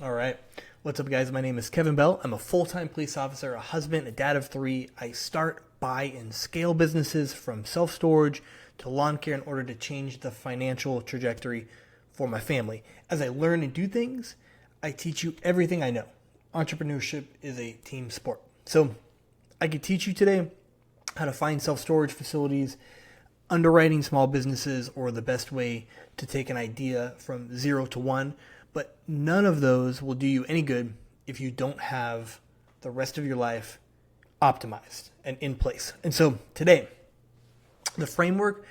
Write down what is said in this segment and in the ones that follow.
All right. What's up, guys? My name is Kevin Bell. I'm a full-time police officer, a husband, a dad of 3. I start, buy, and scale businesses from self-storage to lawn care in order to change the financial trajectory for my family. As I learn and do things, I teach you everything I know. Entrepreneurship is a team sport. So I could teach you today how to find self-storage facilities, underwriting small businesses, or the best way to take an idea from 0 to 1. But none of those will do you any good if you don't have the rest of your life optimized and in place. And so today, the framework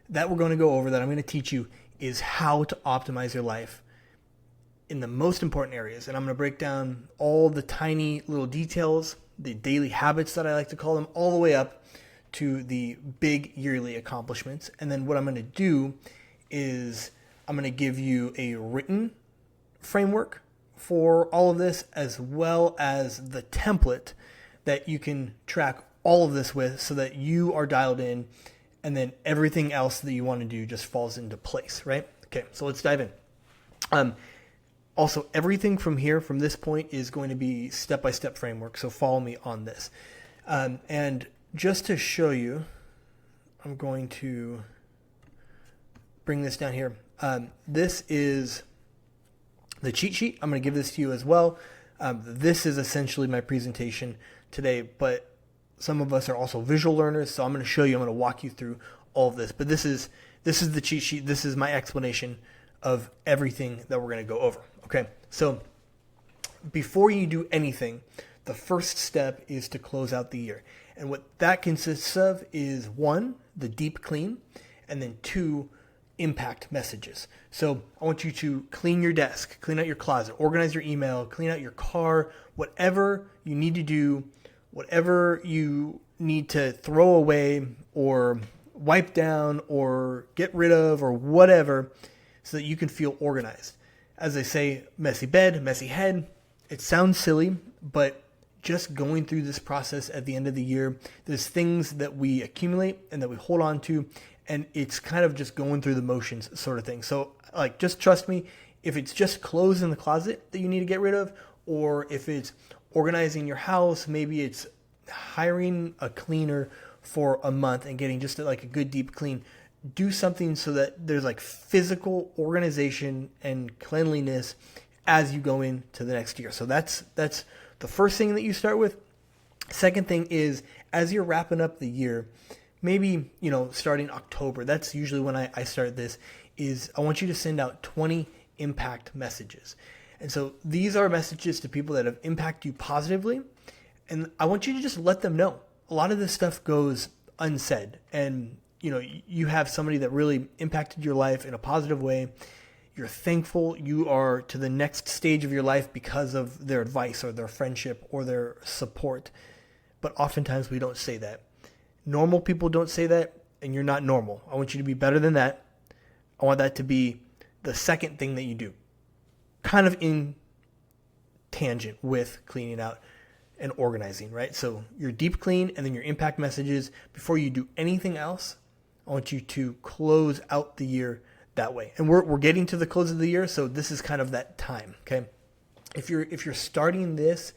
that we're going to go over, that I'm going to teach you, is how to optimize your life in the most important areas. And I'm going to break down all the tiny little details, the daily habits that I like to call them, all the way up to the big yearly accomplishments. And then what I'm going to do is I'm going to give you a written framework for all of this, as well as the template that you can track all of this with so that you are dialed in, and then everything else that you want to do just falls into place, right? Okay, so let's dive in. Also, everything from here, from this point, is going to be step-by-step framework, so follow me on this. And just to show you, I'm going to bring this down here. This is the cheat sheet. I'm going to give this to you as well. This is essentially my presentation today, but some of us are also visual learners, so I'm going to show you, I'm going to walk you through all of this. But this is the cheat sheet. This is my explanation of everything that we're going to go over. Okay, so before you do anything, the first step is to close out the year. And what that consists of is 1, the deep clean, and then 2, impact messages. So I want you to clean your desk, clean out your closet, organize your email, clean out your car, whatever you need to do, whatever you need to throw away or wipe down or get rid of or whatever, so that you can feel organized. As I say, messy bed, messy head. It sounds silly, but just going through this process at the end of the year, there's things that we accumulate and that we hold on to, and it's kind of just going through the motions sort of thing. So just trust me, if it's just clothes in the closet that you need to get rid of, or if it's organizing your house, maybe it's hiring a cleaner for a month and getting just a good deep clean. Do something so that there's physical organization and cleanliness as you go into the next year. So that's the first thing that you start with. Second thing is, as you're wrapping up the year, maybe, starting October, that's usually when I start this, is I want you to send out 20 impact messages. And so these are messages to people that have impacted you positively. And I want you to just let them know. A lot of this stuff goes unsaid. And, you have somebody that really impacted your life in a positive way. You're thankful. You are to the next stage of your life because of their advice or their friendship or their support. But oftentimes we don't say that. Normal people don't say that, and you're not normal. I want you to be better than that. I want that to be the second thing that you do, kind of in tangent with cleaning out and organizing, right? So your deep clean and then your impact messages. Before you do anything else, I want you to close out the year that way. And we're getting to the close of the year, so this is kind of that time, okay? If you're starting this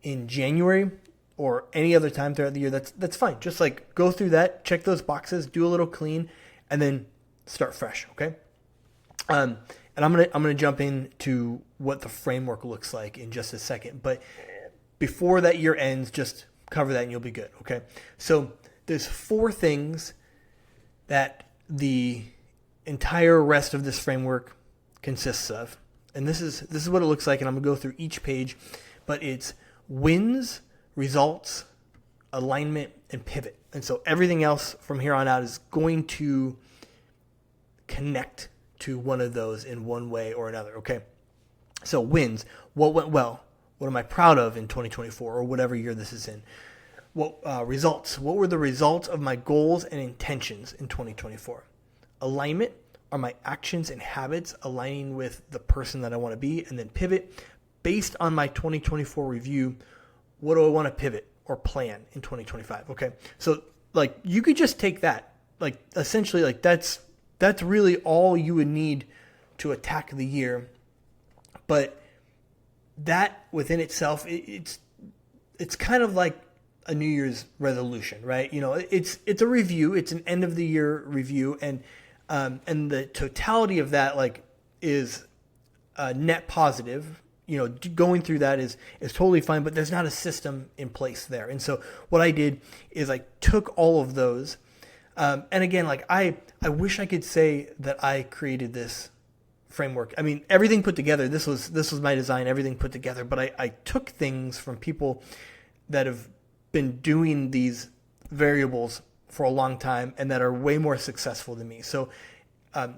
in January or any other time throughout the year, that's fine. Just go through that, check those boxes, do a little clean, and then start fresh, okay? And I'm gonna jump into what the framework looks like in just a second. But before that year ends, just cover that and you'll be good, okay? So there's 4 things that the entire rest of this framework consists of. And this is what it looks like, and I'm going to go through each page. But it's wins, results, alignment, and pivot. And so everything else from here on out is going to connect to one of those in one way or another, okay? So wins, what went well? What am I proud of in 2024 or whatever year this is in? Results, what were the results of my goals and intentions in 2024? Alignment, are my actions and habits aligning with the person that I want to be? And then pivot, based on my 2024 review, what do I want to pivot or plan in 2025? Okay, so you could just take that, essentially that's really all you would need to attack the year. But that within itself, it's kind of like a New Year's resolution, right? It's a review. It's an end of the year review, and the totality of that is net positive. Going through that is totally fine, but there's not a system in place there. And so what I did is I took all of those, and again, I wish I could say that I created this framework. I mean, everything put together. This was my design. Everything put together, but I took things from people that have been doing these variables for a long time and that are way more successful than me. So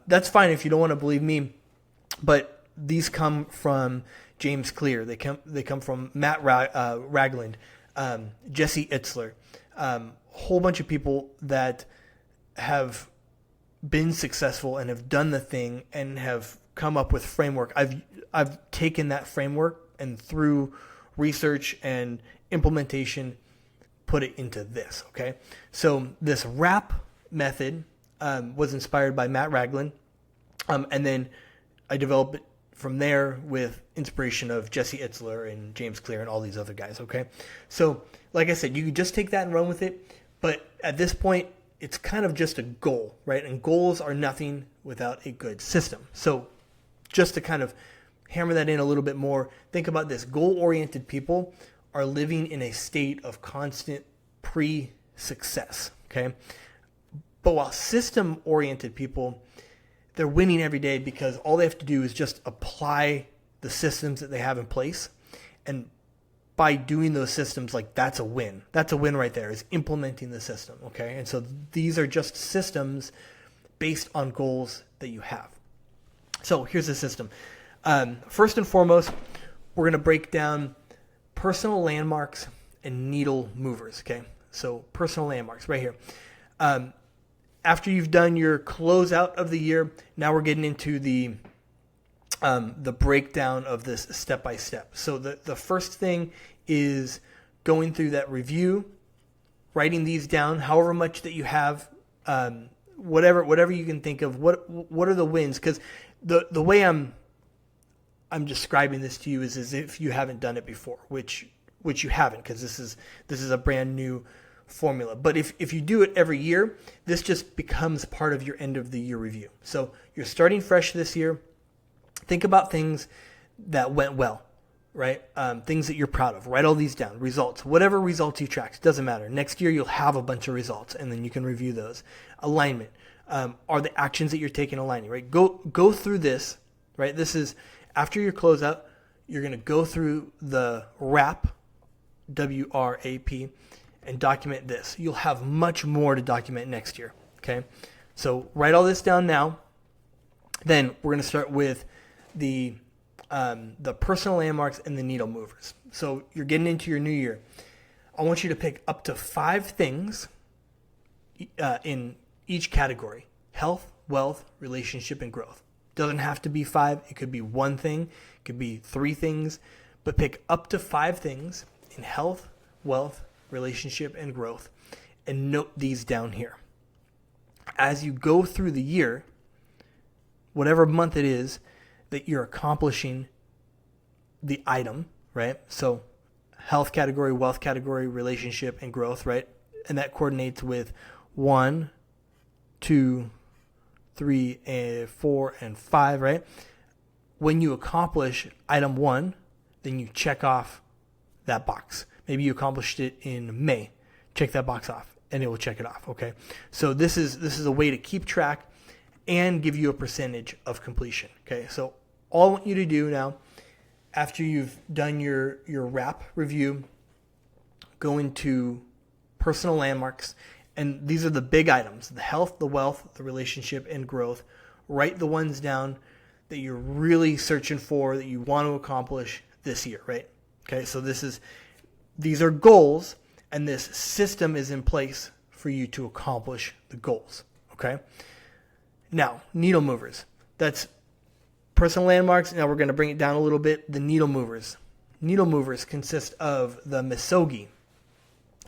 that's fine if you don't want to believe me, but these come from James Clear. They come from Matt Ragland, Jesse Itzler, a whole bunch of people that have been successful and have done the thing and have come up with framework. I've taken that framework and through research and implementation put it into this. Okay, so this RAP method was inspired by Matt Ragland, and then I developed it from there with inspiration of Jesse Itzler and James Clear and all these other guys. Okay, so like I said, you could just take that and run with it, but at this point it's kind of just a goal, right? And goals are nothing without a good system. So just to kind of hammer that in a little bit more, think about this. Goal-oriented people are living in a state of constant pre-success, okay? But while system-oriented people, they're winning every day because all they have to do is just apply the systems that they have in place. And by doing those systems, that's a win. That's a win right there, is implementing the system, okay? And so these are just systems based on goals that you have. So here's the system. First and foremost, we're going to break down personal landmarks and needle movers, okay? So personal landmarks right here. After you've done your closeout of the year, now we're getting into the breakdown of this step by step. So the first thing is going through that review, writing these down, however much that you have, whatever you can think of. What are the wins? Because the way I'm describing this to you is as if you haven't done it before, which you haven't, because this is a brand new formula. But if you do it every year, this just becomes part of your end of the year review. So you're starting fresh this year. Think about things that went well, right? Things that you're proud of. Write all these down. Results. Whatever results you tracked, doesn't matter. Next year you'll have a bunch of results, and then you can review those. Alignment. Are the actions that you're taking aligning, right? Go through this, right? This is after your closeout. You're going to go through the WRAP, W-R-A-P, and document this. You'll have much more to document next year, okay? So write all this down now. Then we're going to start with the personal landmarks and the needle movers. So you're getting into your new year. I want you to pick up to 5 things in each category: health, wealth, relationship, and growth. Doesn't have to be 5. It could be 1 thing. It could be 3 things. But pick up to 5 things in health, wealth, relationship, and growth, and note these down here. As you go through the year, whatever month it is that you're accomplishing the item, right? So health category, wealth category, relationship, and growth, right? And that coordinates with 1, 2, 3, 4, and 5, right? When you accomplish item 1, then you check off that box. Maybe you accomplished it in May. Check that box off, and it will check it off, okay? So this is a way to keep track and give you a percentage of completion, okay? So all I want you to do now, after you've done your WRAP review, go into personal landmarks, and these are the big items: the health, the wealth, the relationship, and growth. Write the ones down that you're really searching for, that you want to accomplish this year, right? Okay, so these are goals, and this system is in place for you to accomplish the goals, okay? Now, needle movers. That's personal landmarks. Now we're going to bring it down a little bit. The needle movers. Needle movers consist of the misogi,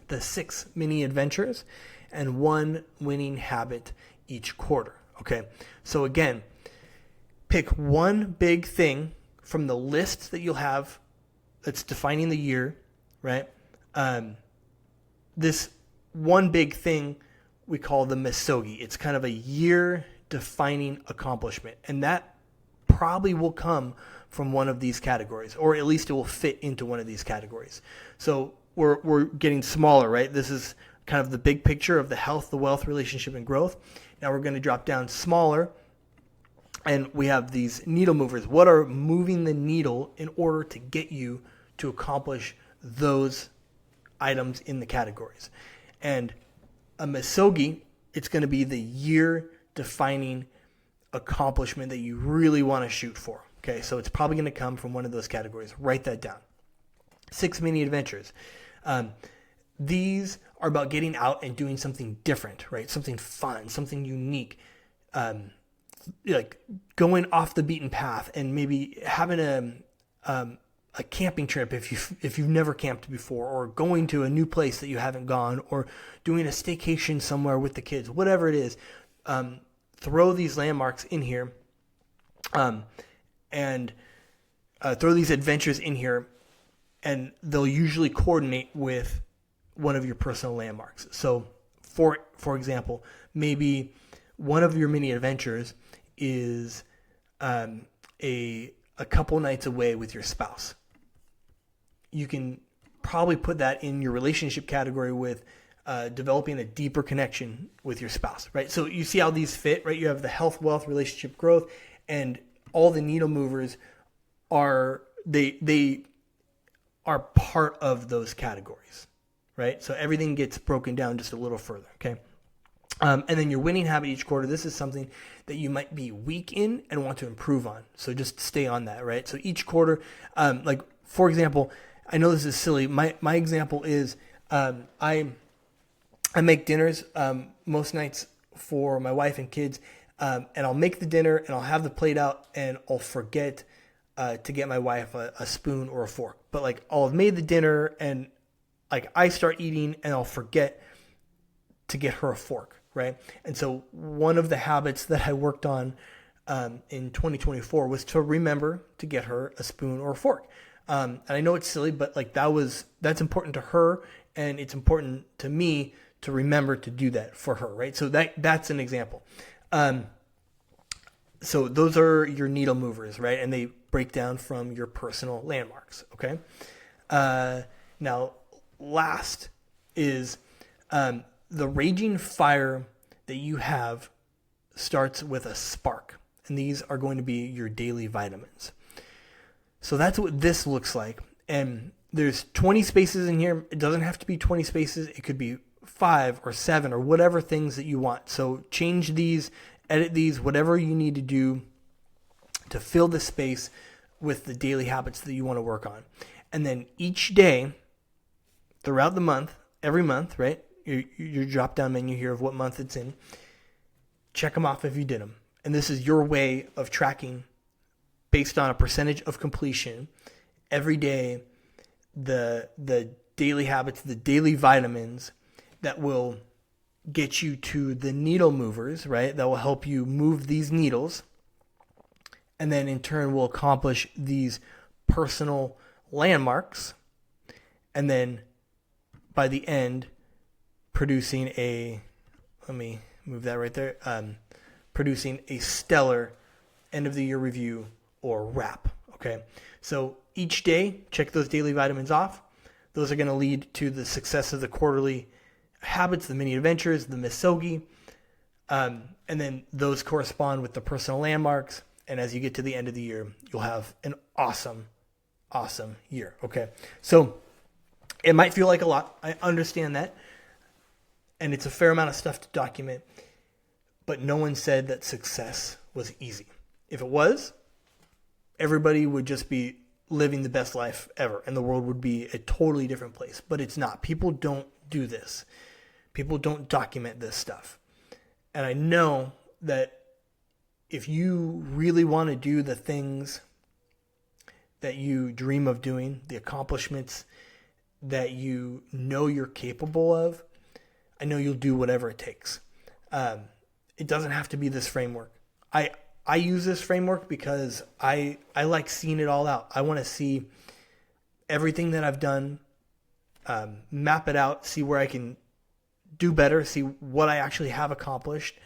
the 6 mini adventures, and 1 winning habit each quarter, okay? So again, pick one big thing from the list that you'll have it's defining the year, right? This one big thing we call the misogi. It's kind of a year defining accomplishment. And that probably will come from one of these categories, or at least it will fit into one of these categories. So we're getting smaller, right? This is kind of the big picture of the health, the wealth, relationship, and growth. Now we're going to drop down smaller, and we have these needle movers. What are moving the needle in order to get you to accomplish those items in the categories? And a misogi, it's going to be the year-defining accomplishment that you really want to shoot for. Okay, so it's probably going to come from one of those categories. Write that down. 6 mini adventures. These are about getting out and doing something different, right? Something fun, something unique. Like going off the beaten path and maybe having a camping trip if you've never camped before, or going to a new place that you haven't gone, or doing a staycation somewhere with the kids, whatever it is. Throw these landmarks in here, and throw these adventures in here, and they'll usually coordinate with one of your personal landmarks. So, for example, maybe one of your mini adventures is a couple nights away with your spouse. You can probably put that in your relationship category with developing a deeper connection with your spouse, right? So you see how these fit, right? You have the health, wealth, relationship, growth, and all the needle movers are they are part of those categories, right? So everything gets broken down just a little further, okay? And then your winning habit each quarter, this is something that you might be weak in and want to improve on. So just stay on that, right? So each quarter, like for example, I know this is silly. My example is I make dinners most nights for my wife and kids, and I'll make the dinner and I'll have the plate out and I'll forget to get my wife a spoon or a fork. But like I'll have made the dinner and like I start eating and I'll forget to get her a fork, right? And so one of the habits that I worked on in 2024 was to remember to get her a spoon or a fork. And I know it's silly, but like that's important to her, and it's important to me to remember to do that for her, right? So that's an example. So those are your needle movers, right? And they break down from your personal landmarks, okay? Now, last is the raging fire that you have starts with a spark. And these are going to be your daily vitamins. So that's what this looks like. And there's 20 spaces in here. It doesn't have to be 20 spaces. It could be 5 or 7 or whatever things that you want. So change these, edit these, whatever you need to do to fill the space with the daily habits that you want to work on. And then each day throughout the month, every month, right? Your drop down menu here of what month it's in. Check them off if you did them. And this is your way of tracking based on a percentage of completion every day, the daily habits, the daily vitamins that will get you to the needle movers, right? That will help you move these needles, and then in turn will accomplish these personal landmarks, and then by the end producing let me move that right there, producing a stellar end of the year review or wrap, okay? So each day, check those daily vitamins off. Those are going to lead to the success of the quarterly habits, the mini adventures, the misogi, and then those correspond with the personal landmarks. And as you get to the end of the year, you'll have an awesome, awesome year, okay? So it might feel like a lot. I understand that. And it's a fair amount of stuff to document. But no one said that success was easy. If it was, everybody would just be living the best life ever, and the world would be a totally different place. But it's not. People don't do this. People don't document this stuff. And I know that if you really want to do the things that you dream of doing, the accomplishments that you know you're capable of, I know you'll do whatever it takes. It doesn't have to be this framework. I use this framework because I like seeing it all out. I want to see everything that I've done, map it out, see where I can do better, see what I actually have accomplished,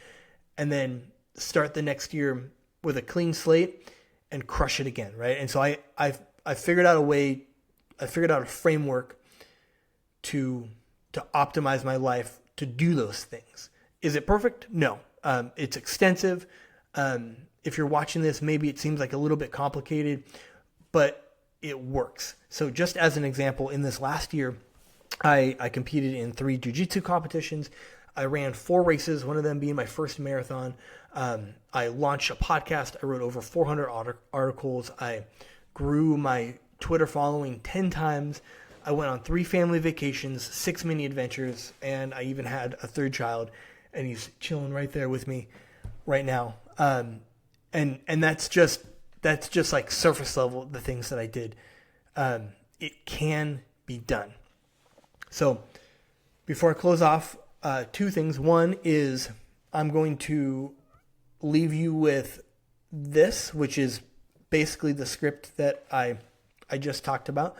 and then start the next year with a clean slate and crush it again, right? And so I figured out a way, I figured out a framework to optimize my life to do those things. Is it perfect? No. It's extensive. If you're watching this, maybe it seems like a little bit complicated, but it works. So just as an example, in this last year, I competed in 3 jiu-jitsu competitions. I ran 4 races, one of them being my first marathon. I launched a podcast. I wrote over 400 articles. I grew my Twitter following 10 times. I went on 3 family vacations, 6 mini adventures, and I even had a 3rd child, and he's chilling right there with me right now. And that's just like surface level, the things that I did. It can be done. So before I close off, 2 things. One is I'm going to leave you with this, which is basically the script that I just talked about.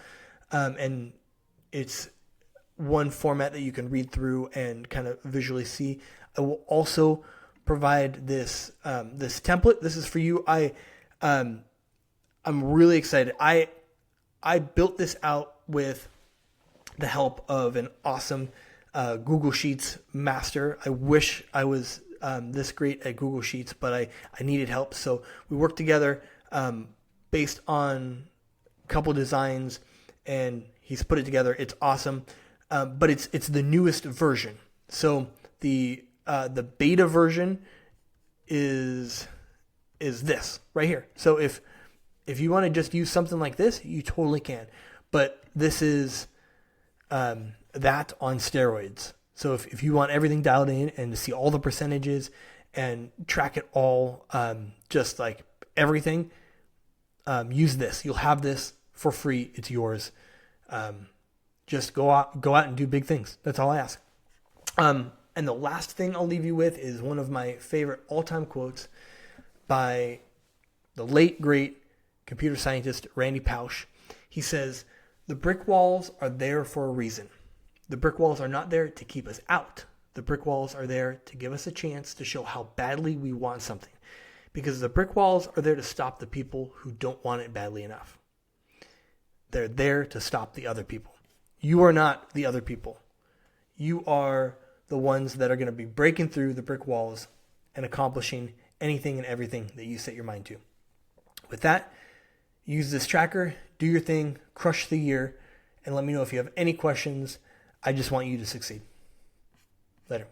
And it's one format that you can read through and kind of visually see. I will also provide this template. This is for you. I'm really excited. I built this out with the help of an awesome Google Sheets master. I wish I was this great at Google Sheets, but I needed help. So we worked together based on a couple designs, and he's put it together. It's awesome, but it's the newest version. So the beta version is this right here. So if you want to just use something like this, you totally can. But this is that on steroids. So if you want everything dialed in and to see all the percentages and track it all, just like everything, use this. You'll have this for free. It's yours. Just go out and do big things. That's all I ask. And the last thing I'll leave you with is one of my favorite all-time quotes by the late, great computer scientist Randy Pausch. He says, "The brick walls are there for a reason. The brick walls are not there to keep us out. The brick walls are there to give us a chance to show how badly we want something. Because the brick walls are there to stop the people who don't want it badly enough. They're there to stop the other people. You are not the other people. You are the ones that are going to be breaking through the brick walls and accomplishing anything and everything that you set your mind to." With that, use this tracker, do your thing, crush the year, and let me know if you have any questions. I just want you to succeed. Later.